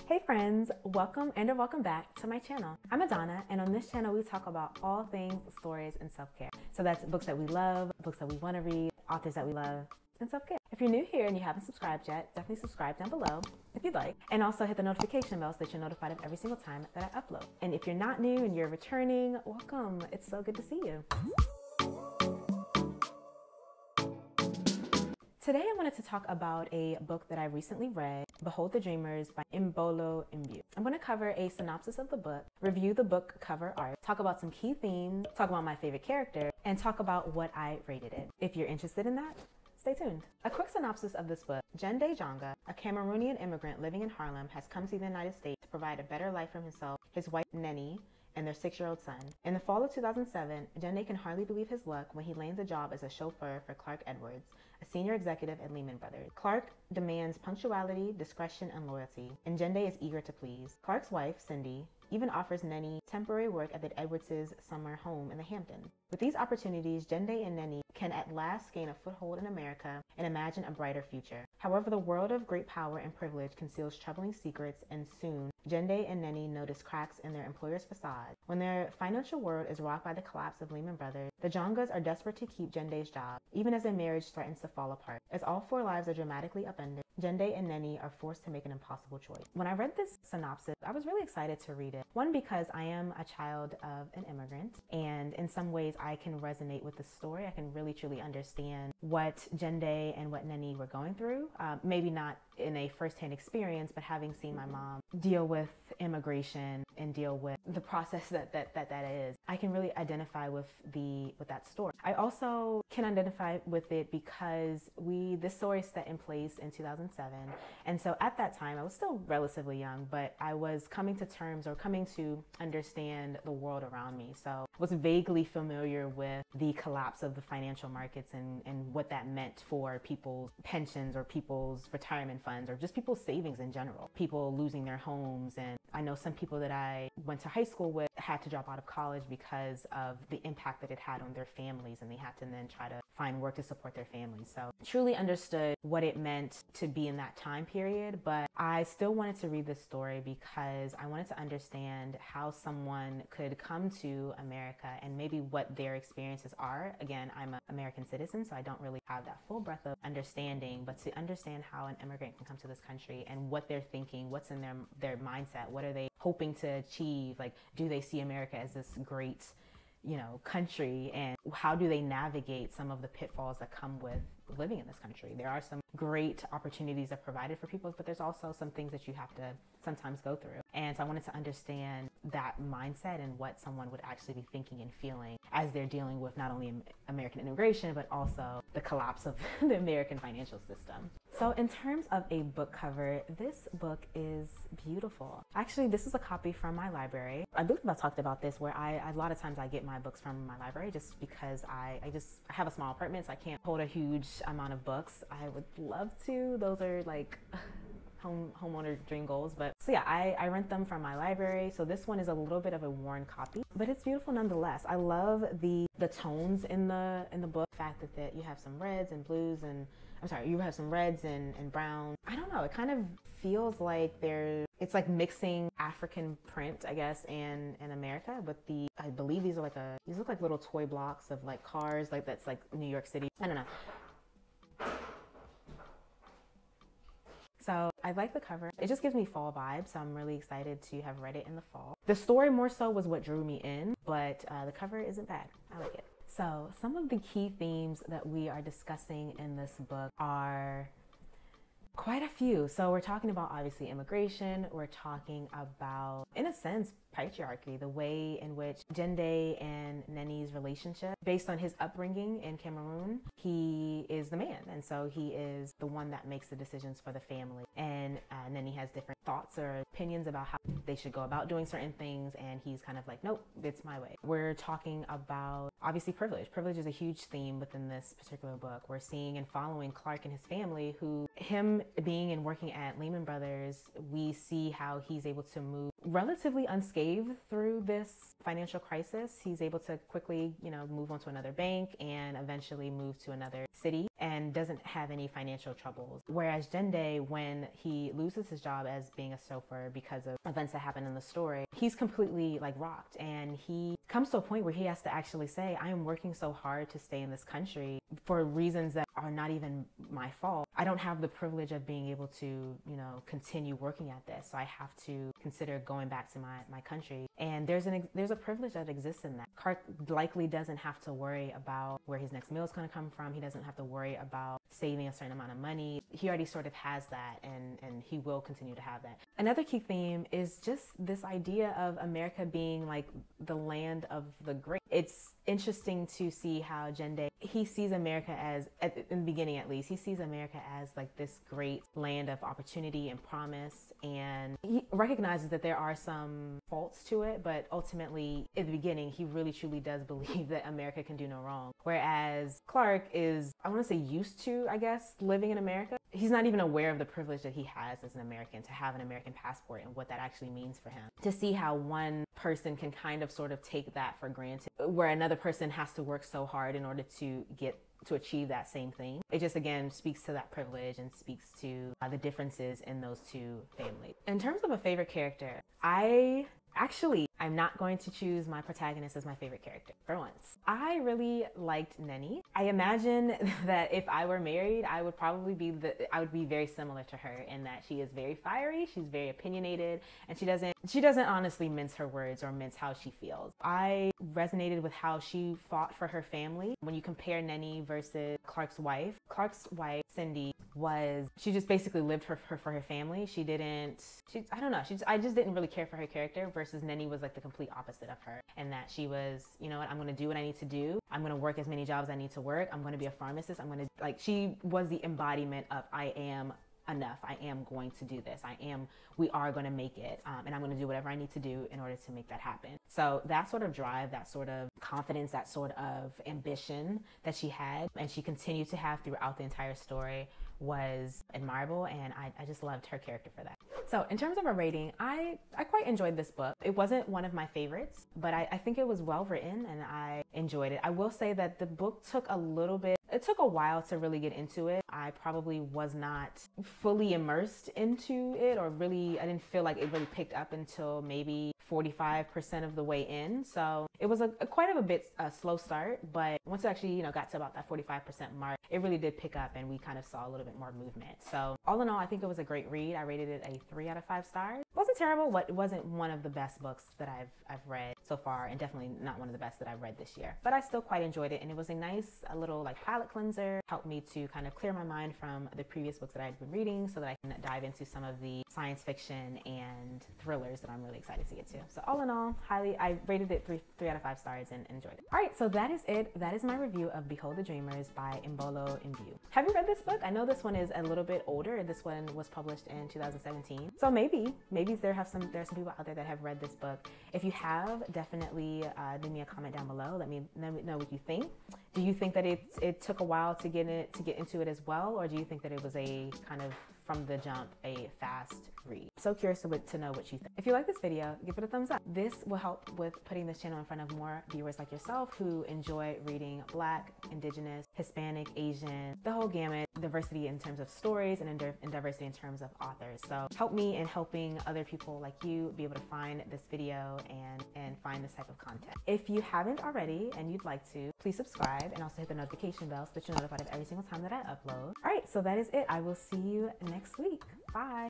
Hey friends, welcome and or welcome back to my channel. I'm Adana, and on this channel we talk about all things stories and self-care. So that's books that we love, books that we want to read, authors that we love, and self-care. If you're new here and you haven't subscribed yet, definitely subscribe down below if you'd like. And also hit the notification bell so that you're notified of every single time that I upload. And if you're not new and you're returning, welcome. It's so good to see you. Today I wanted to talk about a book that I recently read, Behold the Dreamers by Mbolo Mbiu. I'm going to cover a synopsis of the book, review the book cover art, talk about some key themes, talk about my favorite character, and talk about what I rated it. If you're interested in that, stay tuned. A quick synopsis of this book. Jende Jonga, a Cameroonian immigrant living in Harlem, has come to the United States to provide a better life for himself, his wife Neni, and their 6-year-old son. In the fall of 2007, Jende can hardly believe his luck when he lands a job as a chauffeur for Clark Edwards, a senior executive at Lehman Brothers. Clark demands punctuality, discretion, and loyalty, and Jende is eager to please. Clark's wife, Cindy, even offers Neni temporary work at the Edwards' summer home in the Hamptons. With these opportunities, Jende and Neni can at last gain a foothold in America and imagine a brighter future. However, the world of great power and privilege conceals troubling secrets, and soon, Jende and Neni notice cracks in their employer's facade. When their financial world is rocked by the collapse of Lehman Brothers, the Jongas are desperate to keep Jende's job, even as their marriage threatens to fall apart. As all 4 lives are dramatically upended, Jende and Neni are forced to make an impossible choice. When I read this synopsis, I was really excited to read it. One, because I am a child of an immigrant, and in some ways I can resonate with the story. I can really truly understand what Jende and what Neni were going through. Maybe not in a first-hand experience, but having seen my mom deal with immigration and deal with the process that is, I can really identify with that story. I also can identify with it because this story set in place in 2007, and so at that time I was still relatively young, but I was coming to terms or coming to understand the world around me. So I was vaguely familiar with the collapse of the financial markets and what that meant for people's pensions or people's retirement funds or just people's savings in general. People losing their homes, and I know some people that I went to high school with had to drop out of college because of the impact that it had on their families, and they had to then try to find work to support their families. So truly understood what it meant to be in that time period, but I still wanted to read this story because I wanted to understand how someone could come to America and maybe what their experiences are. Again, I'm an American citizen, so I don't really have that full breadth of understanding, but to understand how an immigrant can come to this country and what they're thinking, what's in their mindset, what are they hoping to achieve, like do they see America as this great country, and how do they navigate some of the pitfalls that come with living in this country. There are some great opportunities that are provided for people, but there's also some things that you have to sometimes go through. And so I wanted to understand that mindset and what someone would actually be thinking and feeling as they're dealing with not only American immigration, but also the collapse of the American financial system. So in terms of a book cover, this book is beautiful. Actually, this is a copy from my library. I believe I've talked about this, where a lot of times I get my books from my library just because I have a small apartment, so I can't hold a huge amount of books. I would love to. Those are like homeowner dream goals. But so yeah, I rent them from my library. So this one is a little bit of a worn copy, but it's beautiful nonetheless. I love the tones in the book. The fact that you have some reds and blues, and you have some reds and brown. I don't know, it kind of feels like it's like mixing African print, I guess, and America. But I believe these look like little toy blocks of like cars, like that's like New York City. I don't know. So I like the cover. It just gives me fall vibes, so I'm really excited to have read it in the fall. The story more so was what drew me in, but the cover isn't bad. I like it. So some of the key themes that we are discussing in this book are quite a few. So we're talking about obviously immigration. We're talking about, in a sense, patriarchy, the way in which Jende and Neni's relationship, based on his upbringing in Cameroon, he is the man, and so he is the one that makes the decisions for the family. And Neni has different thoughts or opinions about how they should go about doing certain things, and he's kind of like, nope, it's my way. We're talking about obviously privilege. Privilege is a huge theme within this particular book. We're seeing and following Clark and his family, him being and working at Lehman Brothers. We see how he's able to move relatively unscathed through this financial crisis. He's able to quickly, move on to another bank and eventually move to another city and doesn't have any financial troubles. Whereas Jende, when he loses his job as being a chauffeur because of events that happen in the story, he's completely like rocked, and he comes to a point where he has to actually say, I am working so hard to stay in this country for reasons that are not even my fault. I don't have the privilege of being able to, continue working at this. So I have to consider going back to my country. And there's a privilege that exists in that. Clark likely doesn't have to worry about where his next meal is going to come from. He doesn't have to worry about saving a certain amount of money. He already sort of has that, and he will continue to have that. Another key theme is just this idea of America being like the land of the great. It's interesting to see how Jende, he sees America as, in the beginning at least, he sees America as like this great land of opportunity and promise, and he recognizes that there are some faults to it, but ultimately in the beginning he really truly does believe that America can do no wrong. Whereas Clark is, I want to say, used to, I guess, living in America. He's not even aware of the privilege that he has as an American to have an American passport and what that actually means for him. To see how one person can kind of sort of take that for granted, where another person has to work so hard in order to achieve that same thing. It just, again, speaks to that privilege and speaks to the differences in those two families. In terms of a favorite character, I'm not going to choose my protagonist as my favorite character for once. I really liked Neni. I imagine that if I were married, I would be very similar to her in that she is very fiery, she's very opinionated, and she doesn't honestly mince her words or mince how she feels. I resonated with how she fought for her family. When you compare Neni versus Clark's wife, Cindy, she just basically lived for her family. I just didn't really care for her character, versus Neni was like the complete opposite of her, and that she was, I'm going to do what I need to do. I'm going to work as many jobs I need to work. I'm going to be a pharmacist. She was the embodiment of, I am enough. I am going to do this. We are going to make it. And I'm going to do whatever I need to do in order to make that happen. So that sort of drive, that sort of confidence, that sort of ambition that she had, and she continued to have throughout the entire story, was admirable, and I just loved her character for that. So in terms of a rating, I quite enjoyed this book. It wasn't one of my favorites, but I think it was well written and I enjoyed it. I will say that the book took a while to really get into it. I probably was not fully immersed into it, or I didn't feel like it really picked up until maybe 45% of the way in. So it was quite a bit slow start, but once it actually, got to about that 45% mark, it really did pick up and we kind of saw a little bit more movement. So all in all, I think it was a great read. I rated it a 3 out of 5 stars. It wasn't terrible, but it wasn't one of the best books that I've read so far, and definitely not one of the best that I've read this year. But I still quite enjoyed it, and it was a little like palate cleanser. Helped me to kind of clear my mind from the previous books that I've been reading, so that I can dive into some of the science fiction and thrillers that I'm really excited to get to. So all in all, I rated it 3 out of 5 stars and enjoyed it. All right, so that is it. That is my review of Behold the Dreamers by Mbolo Mbue. Have you read this book? I know this one is a little bit older. This one was published in 2017. So maybe there are some people out there that have read this book. If you have, definitely leave me a comment down below. Let me know what you think. Do you think that it took a while to get into it as well, or do you think that it was a kind of from the jump a fast read? So curious to know what you think. If you like this video, give it a thumbs up. This will help with putting this channel in front of more viewers like yourself who enjoy reading Black, Indigenous, Hispanic, Asian, the whole gamut, diversity in terms of stories, and diversity in terms of authors. So help me in helping other people like you be able to find this video and find this type of content. If you haven't already and you'd like to, please subscribe and also hit the notification bell so that you're notified of every single time that I upload. All right, so that is it. I will see you next week. Bye.